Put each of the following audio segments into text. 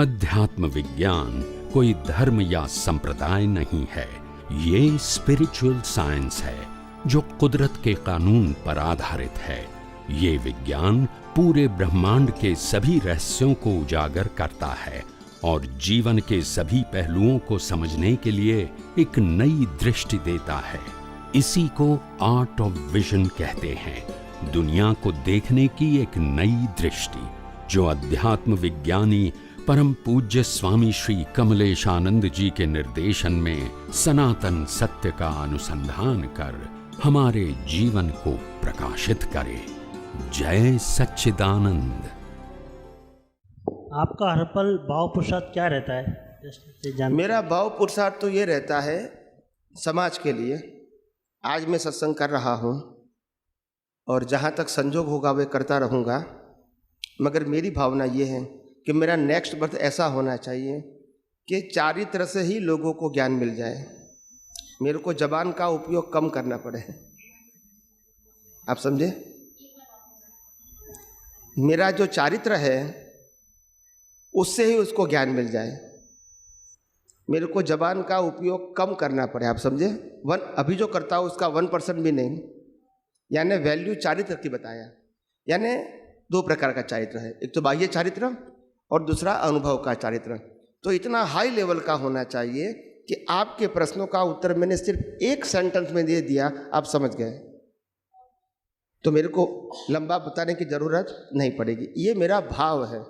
अध्यात्म विज्ञान कोई धर्म या संप्रदाय नहीं है, ये स्पिरिचुअल साइंस है जो कुदरत के कानून पर आधारित है। ये विज्ञान पूरे ब्रह्मांड के सभी रहस्यों को उजागर करता है और जीवन के सभी पहलुओं को समझने के लिए एक नई दृष्टि देता है। इसी को आर्ट ऑफ विजन कहते हैं, दुनिया को देखने की एक नई दृष्टि, जो अध्यात्म विज्ञानी परम पूज्य स्वामी श्री कमलेशानंद जी के निर्देशन में सनातन सत्य का अनुसंधान कर हमारे जीवन को प्रकाशित करे। जय सच्चिदानंद। आपका हर पल भाव पुरुषार्थ क्या रहता है? मेरा भाव पुरुषार्थ तो ये रहता है समाज के लिए। आज मैं सत्संग कर रहा हूँ और जहाँ तक संजोग होगा वे करता रहूँगा, मगर मेरी भावना ये है कि मेरा नेक्स्ट बर्थ ऐसा होना चाहिए कि चारित्र से ही लोगों को ज्ञान मिल जाए, मेरे को जबान का उपयोग कम करना पड़े। आप समझे? मेरा जो चारित्र है उससे ही उसको ज्ञान मिल जाए, मेरे को जबान का उपयोग कम करना पड़े। आप समझे? अभी जो करता हूँ उसका 1% भी नहीं, यानी वैल्यू चारित्र की बताया। यानी दो प्रकार का चारित्र है, एक तो बाह्य चारित्र और दूसरा अनुभव का चारित्र। तो इतना हाई लेवल का होना चाहिए कि आपके प्रश्नों का उत्तर मैंने सिर्फ एक सेंटेंस में दे दिया, आप समझ गए, तो मेरे को लंबा बताने की जरूरत नहीं पड़ेगी। ये मेरा भाव है,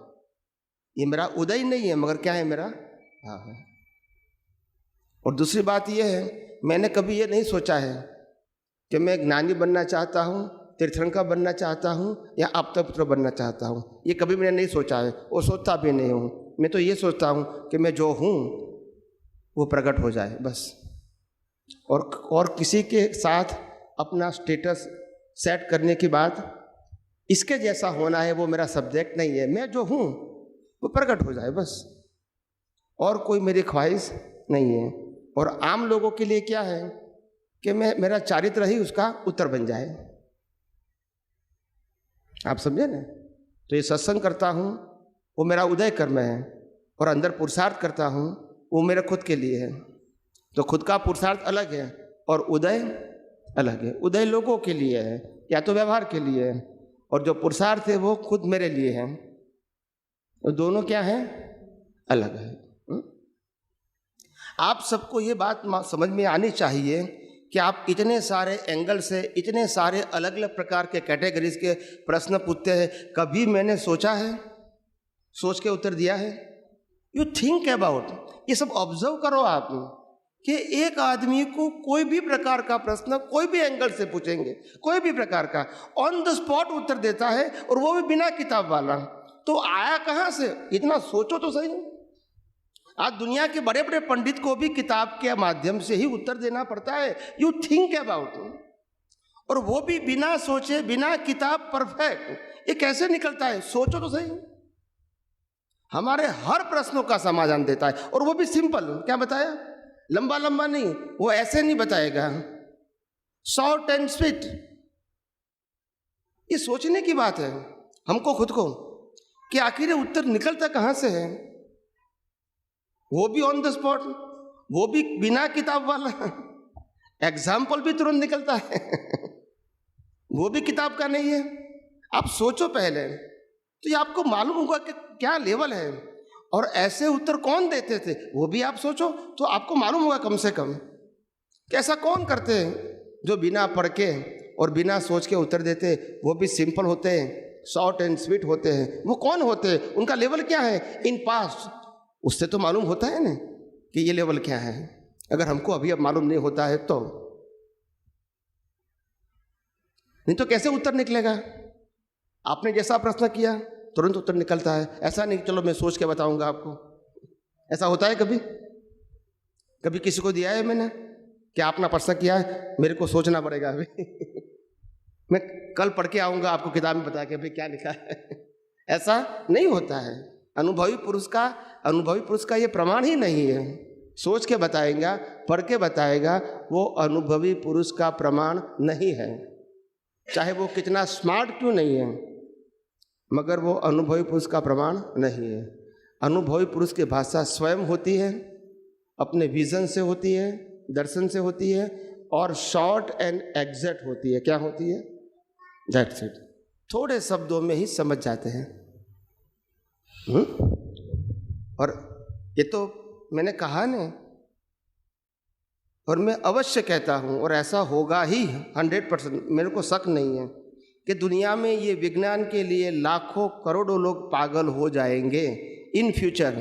ये मेरा उदय नहीं है, मगर क्या है, मेरा भाव है। और दूसरी बात ये है, मैंने कभी ये नहीं सोचा है कि मैं ज्ञानी बनना चाहता हूँ, तीर्थंकर बनना चाहता हूँ या आप्तपुत्र बनना चाहता हूँ। ये कभी मैंने नहीं सोचा है और सोचता भी नहीं हूँ। मैं तो ये सोचता हूँ कि मैं जो हूँ वो प्रकट हो जाए बस, और किसी के साथ अपना स्टेटस सेट करने की बात, इसके जैसा होना है वो मेरा सब्जेक्ट नहीं है। मैं जो हूँ वो प्रकट हो जाए बस, और कोई मेरी ख्वाहिश नहीं है। और आम लोगों के लिए क्या है कि मेरा चारित्र ही उसका उत्तर बन जाए। आप समझे ना? तो ये सत्संग करता हूँ वो मेरा उदय कर्म है, और अंदर पुरुषार्थ करता हूँ वो मेरे खुद के लिए है। तो खुद का पुरुषार्थ अलग है और उदय अलग है। उदय लोगों के लिए है या तो व्यवहार के लिए है, और जो पुरुषार्थ है वो खुद मेरे लिए है। तो दोनों क्या है? अलग है। आप सबको ये बात समझ में आनी चाहिए कि आप इतने सारे एंगल से, इतने सारे अलग अलग प्रकार के कैटेगरीज के प्रश्न पूछते हैं। कभी मैंने सोचा है, सोच के उत्तर दिया है? यू थिंक अबाउट, ये सब ऑब्जर्व करो आप कि एक आदमी को कोई भी प्रकार का प्रश्न कोई भी एंगल से पूछेंगे, कोई भी प्रकार का, ऑन द स्पॉट उत्तर देता है, और वो भी बिना किताब वाला। तो आया कहाँ से? इतना सोचो तो सही। आज दुनिया के बड़े बड़े पंडित को भी किताब के माध्यम से ही उत्तर देना पड़ता है। यू थिंक अबाउट, और वो भी बिना सोचे, बिना किताब, परफेक्ट। ये कैसे निकलता है? सोचो तो सही। हमारे हर प्रश्नों का समाधान देता है, और वो भी सिंपल। क्या बताया? लंबा लंबा नहीं, वो ऐसे नहीं बताएगा, शॉर्ट एंड स्वीट। ये सोचने की बात है हमको खुद को कि आखिर उत्तर निकलता कहाँ से है, वो भी ऑन द स्पॉट, वो भी बिना किताब वाला। एग्जाम्पल भी तुरंत निकलता है, वो भी किताब का नहीं है। आप सोचो पहले, तो ये आपको मालूम होगा कि क्या लेवल है, और ऐसे उत्तर कौन देते थे वो भी आप सोचो, तो आपको मालूम होगा कम से कम कि ऐसा कौन करते हैं जो बिना पढ़ के और बिना सोच के उत्तर देते, वो भी सिंपल होते हैं, शॉर्ट एंड स्वीट होते हैं। वो कौन होते हैं, उनका लेवल क्या है इन पास्ट, उससे तो मालूम होता है ना कि ये लेवल क्या है। अगर हमको अभी अब मालूम नहीं होता है तो नहीं, तो कैसे उत्तर निकलेगा? आपने जैसा प्रश्न किया तुरंत उत्तर निकलता है। ऐसा नहीं चलो मैं सोच के बताऊंगा आपको। ऐसा होता है कभी? कभी किसी को दिया है मैंने कि आपने प्रश्न किया है, मेरे को सोचना पड़ेगा अभी। मैं कल पढ़ के आऊंगा आपको किताब में बता के अभी क्या लिखा है। ऐसा नहीं होता है। अनुभवी पुरुष का ये प्रमाण ही नहीं है। सोच के बताएगा, पढ़ के बताएगा, वो अनुभवी पुरुष का प्रमाण नहीं है। चाहे वो कितना स्मार्ट क्यों नहीं है, मगर वो अनुभवी पुरुष का प्रमाण नहीं है। अनुभवी पुरुष की भाषा स्वयं होती है, अपने विजन से होती है, दर्शन से होती है और शॉर्ट एंड एग्जैक्ट होती है। क्या होती है? That's it. थोड़े शब्दों में ही समझ जाते हैं। और ये तो मैंने कहा ना, और मैं अवश्य कहता हूँ और ऐसा होगा ही 100%, मेरे को शक नहीं है कि दुनिया में ये विज्ञान के लिए लाखों करोड़ों लोग पागल हो जाएंगे इन फ्यूचर,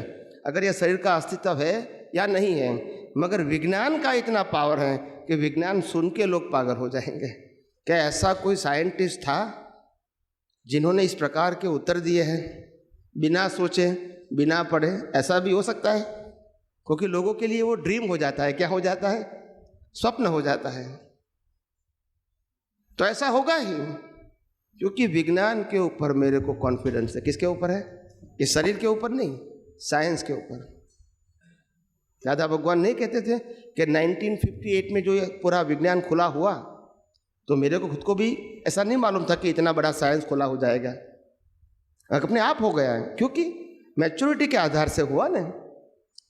अगर यह शरीर का अस्तित्व है या नहीं है। मगर विज्ञान का इतना पावर है कि विज्ञान सुन के लोग पागल हो जाएंगे। क्या ऐसा कोई साइंटिस्ट था जिन्होंने इस प्रकार के उत्तर दिए हैं बिना सोचे, बिना पढ़े? ऐसा भी हो सकता है, क्योंकि लोगों के लिए वो ड्रीम हो जाता है। क्या हो जाता है? स्वप्न हो जाता है। तो ऐसा होगा ही, क्योंकि विज्ञान के ऊपर मेरे को कॉन्फिडेंस है। किसके ऊपर है? इस शरीर के ऊपर नहीं, साइंस के ऊपर। दादा भगवान नहीं कहते थे कि 1958 में जो ये पूरा विज्ञान खुला हुआ, तो मेरे को खुद को भी ऐसा नहीं मालूम था कि इतना बड़ा साइंस खुला हो जाएगा। अपने आप हो गया है, क्योंकि मैच्योरिटी के आधार से हुआ ना,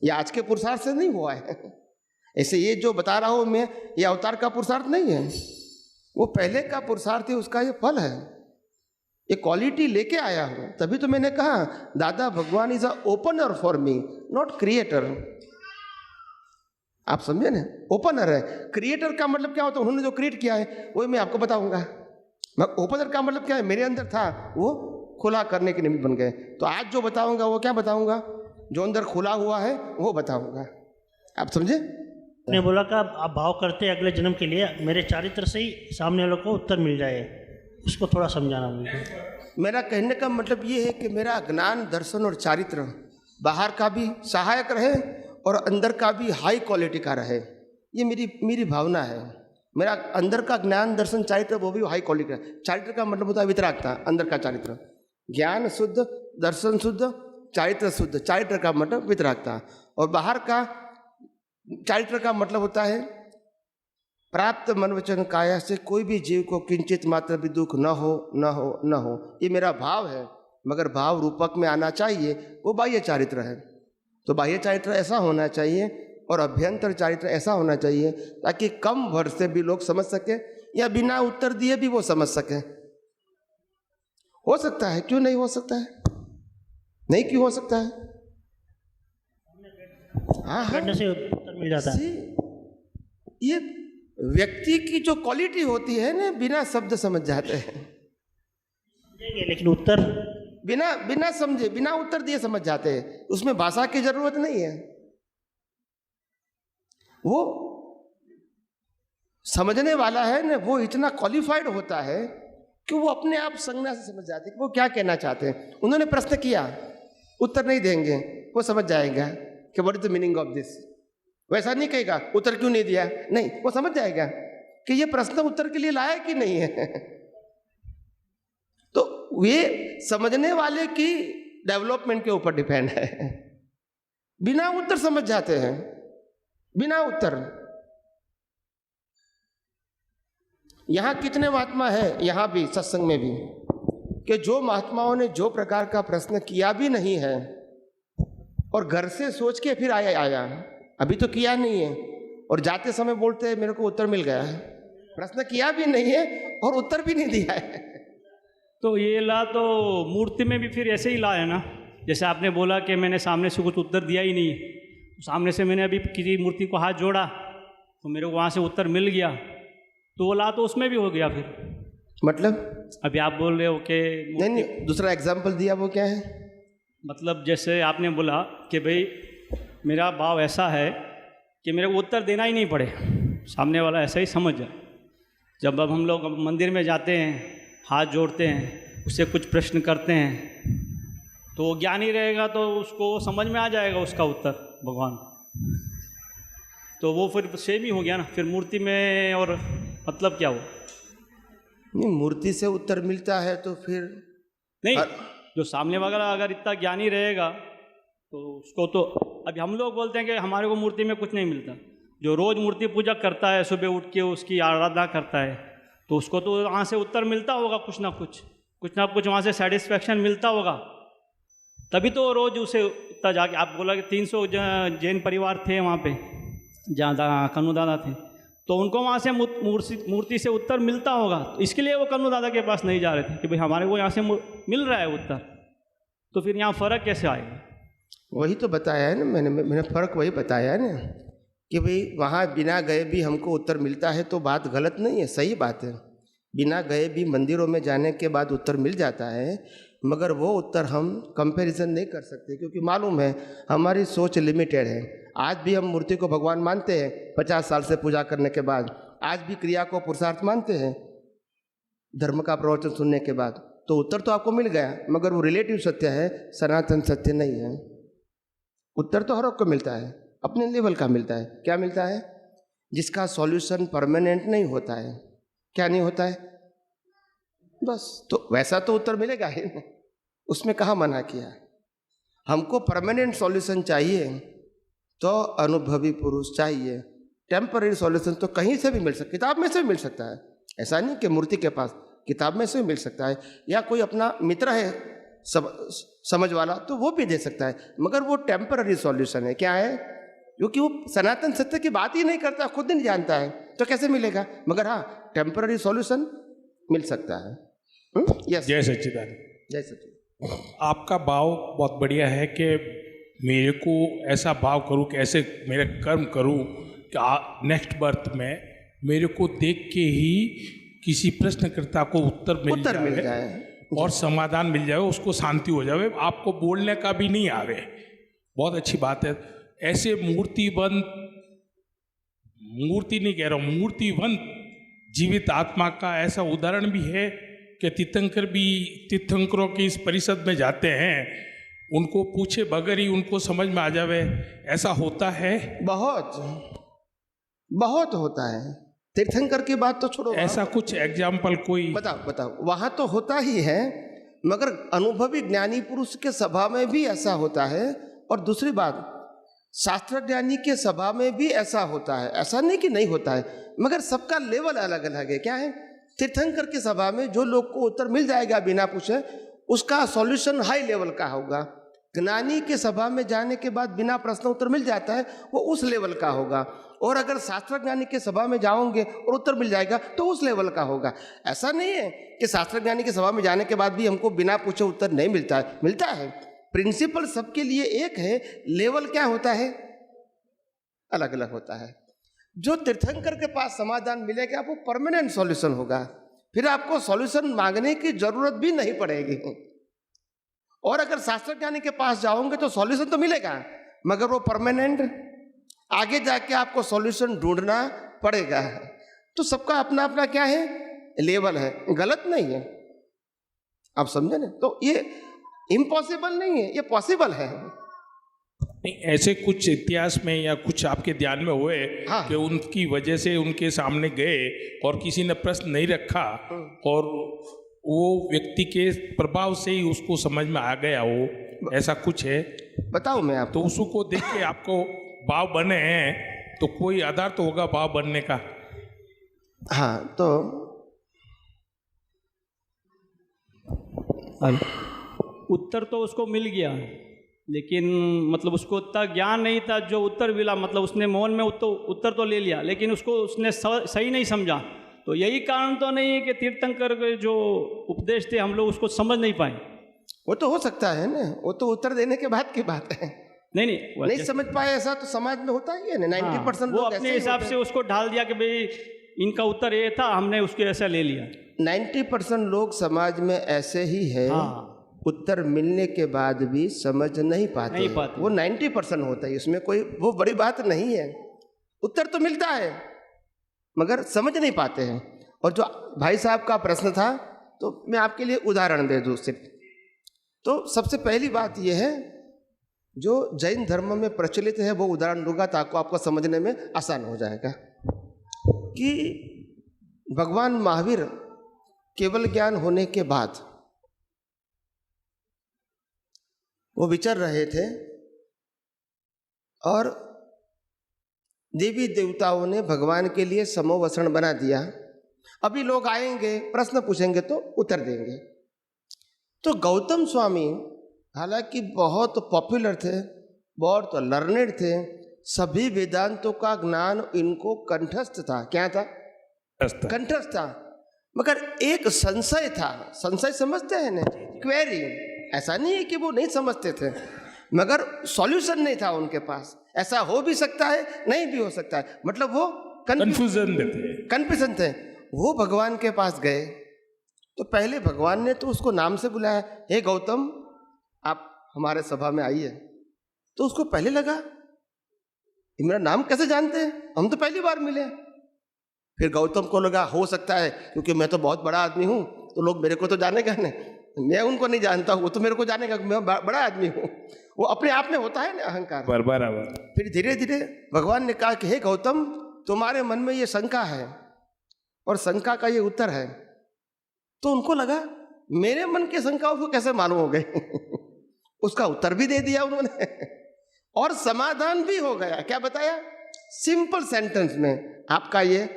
ये आज के पुरुषार्थ से नहीं हुआ है। ऐसे ये जो बता रहा हूँ मैं, ये अवतार का पुरुषार्थ नहीं है, वो पहले का पुरुषार्थ है, उसका ये फल है। ये क्वालिटी लेके आया हूँ, तभी तो मैंने कहा दादा भगवान is a opener for me, not creator. आप समझे ना? ओपनर है। क्रिएटर का मतलब क्या होता है? उन्होंने जो क्रिएट किया है वही मैं आपको बताऊंगा। ओपनर का मतलब क्या है? मेरे अंदर था, वो खुला करने के निमित्त बन गए। तो आज जो बताऊंगा वो क्या बताऊंगा? जो अंदर खुला हुआ है वो बताऊंगा। आप समझे? ने बोला कि आप भाव करते हैं अगले जन्म के लिए, मेरे चारित्र से ही सामने वालों को उत्तर मिल जाए, उसको थोड़ा समझाना मुझे। मेरा कहने का मतलब ये है कि मेरा ज्ञान, दर्शन और चारित्र बाहर का भी सहायक रहे और अंदर का भी हाई क्वालिटी का रहे। ये मेरी भावना है। मेरा अंदर का ज्ञान, दर्शन, चारित्र वो भी हाई क्वालिटी का। चारित्र का मतलब होता है वितरागता, अंदर का चारित्र। ज्ञान शुद्ध, दर्शन शुद्ध, चारित्र शुद्ध। चारित्र का मतलब वितरागता, और बाहर का चारित्र का मतलब होता है प्राप्त मन वचन काया से कोई भी जीव को किंचित मात्र भी दुख न हो, न हो, न हो। ये मेरा भाव है, मगर भाव रूपक में आना चाहिए, वो बाह्य चारित्र है। तो बाह्य चारित्र ऐसा होना चाहिए और अभ्यंतर चारित्र ऐसा होना चाहिए ताकि कम वर्ड से भी लोग समझ सके, या बिना उत्तर दिए भी वो समझ सके। हो सकता है, क्यों नहीं हो सकता है? नहीं क्यों हो सकता है? हाँ, करने से उत्तर मिल जाता है। ये व्यक्ति की जो क्वालिटी होती है ना, बिना शब्द समझ जाते हैं, लेकिन उत्तर बिना समझे, बिना उत्तर दिए समझ जाते हैं। उसमें भाषा की जरूरत नहीं है। वो समझने वाला है ना, वो इतना क्वालिफाइड होता है कि वो अपने आप संज्ञा से समझ जाते हैं कि वो क्या कहना चाहते हैं। उन्होंने प्रश्न किया, उत्तर नहीं देंगे, वो समझ जाएगा कि what is the meaning of this. वैसा नहीं कहेगा उत्तर क्यों नहीं दिया, नहीं, वो समझ जाएगा कि ये प्रश्न उत्तर के लिए लायक ही नहीं है। तो ये समझने वाले की डेवलपमेंट के ऊपर डिपेंड है। बिना उत्तर समझ जाते हैं, बिना उत्तर। यहां कितने महात्मा है, यहां भी सत्संग में भी, कि जो महात्माओं ने जो प्रकार का प्रश्न किया भी नहीं है और घर से सोच के फिर आया, अभी तो किया नहीं है, और जाते समय बोलते हैं मेरे को उत्तर मिल गया है। प्रश्न किया भी नहीं है और उत्तर भी नहीं दिया है। तो ये ला तो मूर्ति में भी फिर ऐसे ही ला है ना। जैसे आपने बोला कि मैंने सामने से कुछ उत्तर दिया ही नहीं, सामने से मैंने अभी किसी मूर्ति को हाथ जोड़ा तो मेरे को वहाँ से उत्तर मिल गया, तो वो ला तो उसमें भी हो गया। फिर मतलब अभी आप बोल रहे हो कि नहीं, दूसरा एग्जाम्पल दिया, वो क्या है? मतलब जैसे आपने बोला कि भाई मेरा भाव ऐसा है कि मेरे को उत्तर देना ही नहीं पड़े, सामने वाला ऐसा ही समझ जाए। जब अब हम लोग मंदिर में जाते हैं, हाथ जोड़ते हैं, उससे कुछ प्रश्न करते हैं, तो वो ज्ञानी रहेगा तो उसको समझ में आ जाएगा उसका उत्तर भगवान। तो वो फिर सेम ही हो गया ना फिर मूर्ति में, और मतलब क्या हो? नहीं, मूर्ति से उत्तर मिलता है तो फिर नहीं, जो सामने वाला अगर इतना ज्ञानी रहेगा तो उसको तो, अभी हम लोग बोलते हैं कि हमारे को मूर्ति में कुछ नहीं मिलता। जो रोज़ मूर्ति पूजा करता है, सुबह उठ के उसकी आराधना करता है, तो उसको तो वहाँ से उत्तर मिलता होगा, कुछ ना कुछ वहाँ से सेटिस्फैक्शन मिलता होगा, तभी तो रोज़ उसे उत्तर जाके आप बोला कि 300 जैन परिवार थे वहाँ पे जहाँ कन्नू दादा थे, तो उनको वहाँ से मूर्ति से उत्तर मिलता होगा, तो इसके लिए वो कन्नू दादा के पास नहीं जा रहे थे कि भाई हमारे को यहाँ से मिल रहा है उत्तर, तो फिर यहाँ फ़र्क कैसे आएगा? वही तो बताया है ना मैंने फ़र्क वही बताया है ना कि भाई वहाँ बिना गए भी हमको उत्तर मिलता है, तो बात गलत नहीं है, सही बात है। बिना गए भी मंदिरों में जाने के बाद उत्तर मिल जाता है, मगर वो उत्तर हम कंपैरिजन नहीं कर सकते, क्योंकि मालूम है हमारी सोच लिमिटेड है। आज भी हम मूर्ति को भगवान मानते हैं 50 साल से पूजा करने के बाद, आज भी क्रिया को पुरुषार्थ मानते हैं धर्म का प्रवचन सुनने के बाद, तो उत्तर तो आपको मिल गया, मगर वो रिलेटिव सत्य है, सनातन सत्य नहीं है। उत्तर तो हर एक को मिलता है, अपने लेवल का मिलता है। क्या मिलता है? जिसका सॉल्यूशन परमानेंट नहीं होता है। क्या नहीं होता है? बस तो वैसा तो उत्तर मिलेगा ही, उसमें कहाँ मना किया। हमको परमानेंट सॉल्यूशन चाहिए तो अनुभवी पुरुष चाहिए। टेम्पररी सॉल्यूशन तो कहीं से भी मिल सकता, किताब में से भी मिल सकता है, ऐसा नहीं कि मूर्ति के पास, किताब में से भी मिल सकता है, या कोई अपना मित्र है समझ वाला तो वो भी दे सकता है, मगर वो टेम्पररी सॉल्यूशन है। क्या है? क्योंकि वो सनातन सत्य की बात ही नहीं करता, खुद नहीं जानता है, तो कैसे मिलेगा? मगर हाँ, टेम्पररी सॉल्यूशन मिल सकता है। यस, जय सच्चिदानंद। जय सच्चिदानंद। आपका भाव बहुत बढ़िया है कि मेरे को ऐसा भाव करूं कि ऐसे मेरे कर्म करूं कि नेक्स्ट बर्थ में मेरे को देख के ही किसी प्रश्नकर्ता को उत्तर मिल जाए और समाधान मिल जाए, उसको शांति हो जाए, आपको बोलने का भी नहीं आवे। बहुत अच्छी बात है। ऐसे मूर्ति नहीं कह रहा हूँ, मूर्तिवंत जीवित आत्मा का ऐसा उदाहरण भी है कि तीर्थंकरों की इस परिषद में जाते हैं, उनको पूछे बगैर ही उनको समझ में आ जावे, ऐसा होता है। बहुत होता है। तीर्थंकर की बात तो छोड़ो, ऐसा कुछ एग्जाम्पल कोई बताओ। वहाँ तो होता ही है, मगर अनुभवी ज्ञानी पुरुष के सभा में भी ऐसा होता है। और दूसरी बात, शास्त्र ज्ञानी के सभा में भी ऐसा होता है, ऐसा नहीं कि नहीं होता है, मगर सबका लेवल अलग अलग है। क्या है? तीर्थंकर की सभा में जो लोग को उत्तर मिल जाएगा बिना पूछे, उसका सॉल्यूशन हाई लेवल का होगा। ज्ञानी के सभा में जाने के बाद बिना प्रश्न उत्तर मिल जाता है, वो उस लेवल का होगा। और अगर शास्त्र ज्ञानी के सभा में जाओगे और उत्तर मिल जाएगा तो उस लेवल का होगा। ऐसा नहीं है कि शास्त्र ज्ञानी की सभा में जाने के बाद भी हमको बिना पूछे उत्तर नहीं मिलता है, मिलता है। प्रिंसिपल सबके लिए एक है, लेवल क्या होता है? अलग अलग होता है। जो तीर्थंकर के पास समाधान मिलेगा वो परमानेंट सॉल्यूशन होगा, फिर आपको सॉल्यूशन मांगने की जरूरत भी नहीं पड़ेगी। और अगर शास्त्र ज्ञानी के पास जाओगे तो सॉल्यूशन तो मिलेगा, मगर वो परमानेंट, आगे जाके आपको सॉल्यूशन ढूंढना पड़ेगा। तो सबका अपना अपना क्या है? लेवल है, गलत नहीं है। आप समझे ना? तो ये इम्पॉसिबल नहीं है, ये पॉसिबल है। नहीं, ऐसे कुछ इतिहास में या कुछ आपके ध्यान में हुए हाँ। कि उनकी वजह से उनके सामने गए और किसी ने प्रश्न नहीं रखा और वो व्यक्ति के प्रभाव से ही उसको समझ में आ गया हो, ऐसा कुछ है? बताओ मैं आपको। तो उसको देख के आपको भाव बने हैं, तो कोई आधार तो होगा भाव बनने का। हाँ, तो उत्तर तो उसको मिल गया, लेकिन मतलब उसको उतना ज्ञान नहीं था। जो उत्तर मिला मतलब उसने मौन में उत्तर तो ले लिया, लेकिन उसको उसने सही नहीं समझा। तो यही कारण तो नहीं है कि तीर्थंकर के जो उपदेश थे हम लोग उसको समझ नहीं पाए। वो तो हो सकता है ना, वो तो उत्तर देने के बाद की बात है। नहीं समझ पाए, ऐसा तो समाज में होता ही है ना। 90% वो अपने हिसाब से उसको ढाल दिया कि भाई इनका उत्तर ये था, हमने उसके ऐसा ले लिया। 90% लोग समाज में ऐसे ही है। हाँ। उत्तर मिलने के बाद भी समझ नहीं पाते। वो 90% होता है, इसमें कोई वो बड़ी बात नहीं है। उत्तर तो मिलता है मगर समझ नहीं पाते हैं। और जो भाई साहब का प्रश्न था, तो मैं आपके लिए उदाहरण दे दूँ सिर्फ। तो सबसे पहली बात यह है, जो जैन धर्म में प्रचलित है वो उदाहरण दूंगा ताकि आपको समझने में आसान हो जाएगा कि भगवान महावीर केवल ज्ञान होने के बाद वो विचर रहे थे और देवी देवताओं ने भगवान के लिए समोवसरण बना दिया। अभी लोग आएंगे, प्रश्न पूछेंगे तो उत्तर देंगे। तो गौतम स्वामी हालांकि बहुत पॉपुलर थे, बहुत लर्नेड थे, सभी वेदांतों का ज्ञान इनको कंठस्थ था। क्या था? कंठस्थ था, मगर एक संशय था। संशय समझते हैं ना, क्वेरी। ऐसा नहीं है कि वो नहीं समझते थे, मगर सॉल्यूशन नहीं था उनके पास। ऐसा हो भी सकता है, नहीं भी हो सकता है, मतलब वो कन्फ्यूजन थे। वो भगवान के पास गए तो पहले भगवान ने तो उसको नाम से बुलाया, हे गौतम आप हमारे सभा में आइए। तो उसको पहले लगा ये मेरा नाम कैसे जानते हैं, हम तो पहली बार मिले। फिर गौतम को लगा हो सकता है क्योंकि मैं तो बहुत बड़ा आदमी हूँ तो लोग मेरे को तो जानेगा नहीं, मैं उनको नहीं जानता हूँ, वो तो मेरे को जानेगा, मैं बड़ा आदमी हूँ। वो अपने आप में होता है ना अहंकार। बराबर। फिर धीरे धीरे भगवान ने कहा कि हे गौतम तुम्हारे मन में ये शंका है और शंका का ये उत्तर है। तो उनको लगा मेरे मन की शंका उसको कैसे मालूम हो गई। उसका उत्तर भी दे दिया उन्होंने और समाधान भी हो गया। क्या बताया? सिंपल सेंटेंस में आपका ये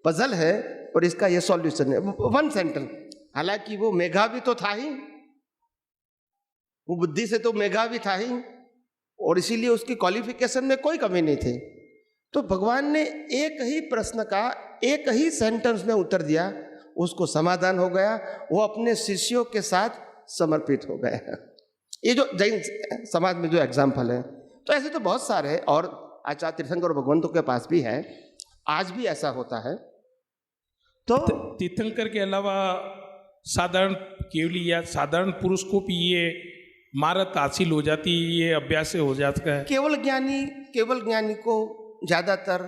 पजल है और इसका ये सॉल्यूशन है, वन सेंटेंस। हालांकि वो मेघा भी तो था ही, वो बुद्धि से तो मेघा भी था ही, और इसीलिए उसकी क्वालिफिकेशन में कोई कमी नहीं थी। तो भगवान ने एक ही प्रश्न का एक ही सेंटेंस में उत्तर दिया, उसको समाधान हो गया, वो अपने शिष्यों के साथ समर्पित हो गया। ये जो जैन समाज में जो एग्जाम्पल है, तो ऐसे तो बहुत सारे हैं और आचार्य तीर्थंकर और भगवंतों के पास भी है, आज भी ऐसा होता है। तो तीर्थंकर के अलावा साधारण केवली या साधारण पुरुष को भी ये महारत हासिल हो जाती है, ये अभ्यास से हो जाता है। केवल ज्ञानी को ज्यादातर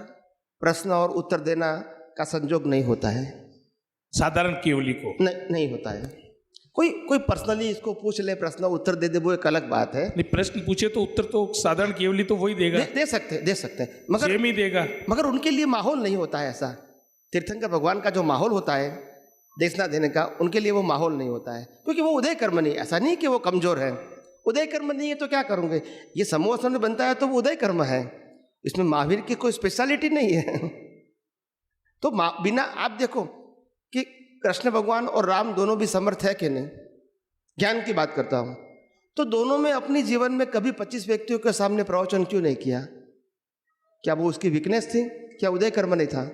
प्रश्न और उत्तर देना का संजोग नहीं होता है। साधारण केवली को नहीं होता है। कोई पर्सनली इसको पूछ ले, प्रश्न उत्तर दे दे, वो एक अलग बात है। नहीं, प्रश्न पूछे तो उत्तर तो साधारण केवली तो वही देगा, दे सकते हैं, मगर सेम ही देगा। मगर उनके लिए माहौल नहीं होता है ऐसा। तीर्थंकर भगवान का जो माहौल होता है देशना देने का, उनके लिए वो माहौल नहीं होता है, क्योंकि वो उदय कर्म नहीं। ऐसा नहीं कि वो कमजोर है, उदय कर्म नहीं है तो क्या करूँगे, ये समूह आसन में बनता है तो वो उदय कर्म है, इसमें महावीर की कोई स्पेशलिटी नहीं है। तो बिना आप देखो कि कृष्ण भगवान और राम दोनों भी समर्थ है कि नहीं, ज्ञान की बात करता हूँ, तो दोनों में अपनी जीवन में कभी 25 व्यक्तियों के सामने प्रवचन क्यों नहीं किया? क्या वो उसकी वीकनेस थी? क्या उदय कर्म नहीं था?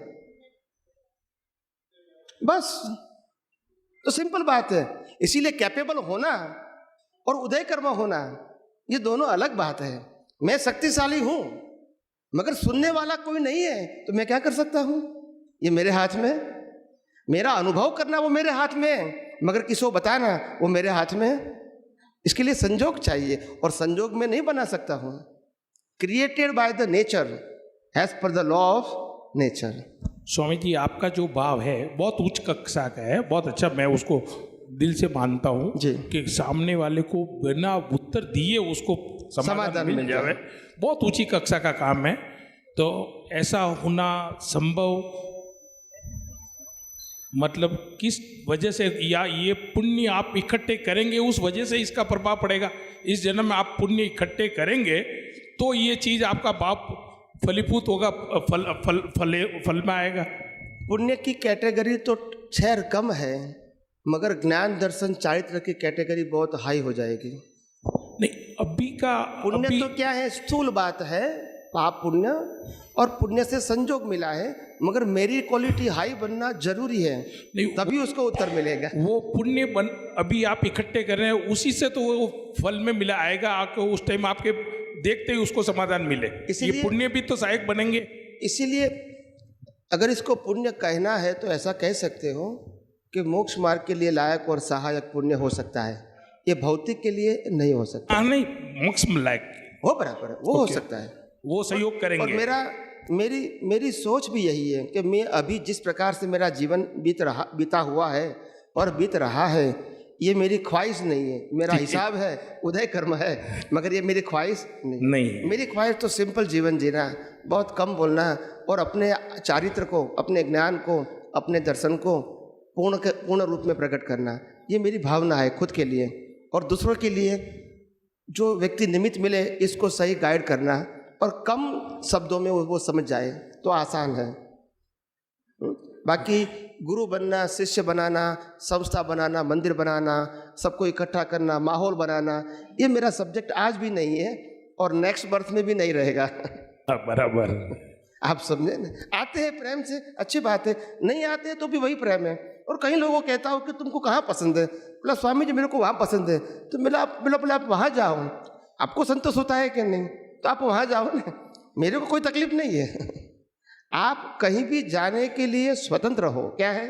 बस तो सिंपल बात है। इसीलिए कैपेबल होना और उदय कर्म होना ये दोनों अलग बात है। मैं शक्तिशाली हूं मगर सुनने वाला कोई नहीं है तो मैं क्या कर सकता हूं? ये मेरे हाथ में। मेरा अनुभव करना वो मेरे हाथ में, मगर किसी को बताना वो मेरे हाथ में। इसके लिए संजोग चाहिए और संजोग में नहीं बना सकता हूं। Created by the nature as per the law of nature. Swami ji, आपका जो भाव है बहुत उच्च कक्षा का है, बहुत अच्छा, मैं उसको दिल से मानता हूँ कि सामने वाले को बिना उत्तर दिए उसको समाधान मिल जाए, बहुत ऊंची कक्षा का काम है। तो ऐसा होना संभव मतलब किस वजह से, या ये पुण्य आप इकट्ठे करेंगे उस वजह से इसका प्रभाव पड़ेगा? इस जन्म में आप पुण्य इकट्ठे करेंगे तो ये चीज़ आपका बाप फलीभूत होगा, फल में आएगा। पुण्य की कैटेगरी तो 6 कम है, मगर ज्ञान दर्शन चारित्र की कैटेगरी बहुत हाई हो जाएगी। नहीं, अभी का पुण्य तो क्या है, स्थूल बात है, पाप पुण्य और पुण्य से संजोग मिला है, मगर मेरी क्वालिटी हाई बनना जरूरी है, तभी उसको उत्तर मिलेगा। वो पुण्य अभी आप इकट्ठे कर रहे हैं, उसी से तो वो फल में मिला आएगा, आपको उस टाइम आपके देखते ही उसको समाधान मिले। ये पुण्य भी तो सहायक बनेंगे। इसीलिए अगर इसको पुण्य कहना है तो ऐसा कह सकते हो कि मोक्ष मार्ग के लिए लायक और सहायक पुण्य हो सकता है, ये भौतिक के लिए नहीं हो सकता। नहीं, मोक्ष में लायक हो, बराबर वो हो सकता है, वो सहयोग करेंगे। और मेरी सोच भी यही है कि मैं अभी जिस प्रकार से मेरा जीवन बीता हुआ है और बीत रहा है, ये मेरी ख्वाहिश नहीं है, मेरा हिसाब है, उदय कर्म है, मगर ये मेरी ख्वाहिश नहीं है। मेरी ख्वाहिश तो सिंपल जीवन जीना, बहुत कम बोलना और अपने चारित्र को, अपने ज्ञान को, अपने दर्शन को पूर्ण रूप में प्रकट करना, ये मेरी भावना है खुद के लिए। और दूसरों के लिए जो व्यक्ति निमित्त मिले इसको सही गाइड करना और कम शब्दों में वो समझ जाए तो आसान है। बाकी गुरु बनना, शिष्य बनाना, संस्था बनाना, मंदिर बनाना, सबको इकट्ठा करना, माहौल बनाना, ये मेरा सब्जेक्ट आज भी नहीं है और नेक्स्ट बर्थ में भी नहीं रहेगा। बराबर। आप समझे ना? आते हैं प्रेम से, अच्छी बात है, नहीं आते हैं तो भी वही प्रेम है। और कई लोगों को कहता हूँ कि तुमको कहाँ पसंद है, बोला स्वामी जी मेरे को वहाँ पसंद है। तो बोला बोला आप वहाँ जाओ, आपको संतोष होता है कि नहीं, तो आप वहाँ जाओ ना, मेरे को कोई तकलीफ नहीं है। आप कहीं भी जाने के लिए स्वतंत्र हो, क्या है।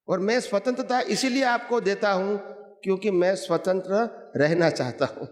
और मैं स्वतंत्रता इसीलिए आपको देता हूँ क्योंकि मैं स्वतंत्र रहना चाहता हूँ।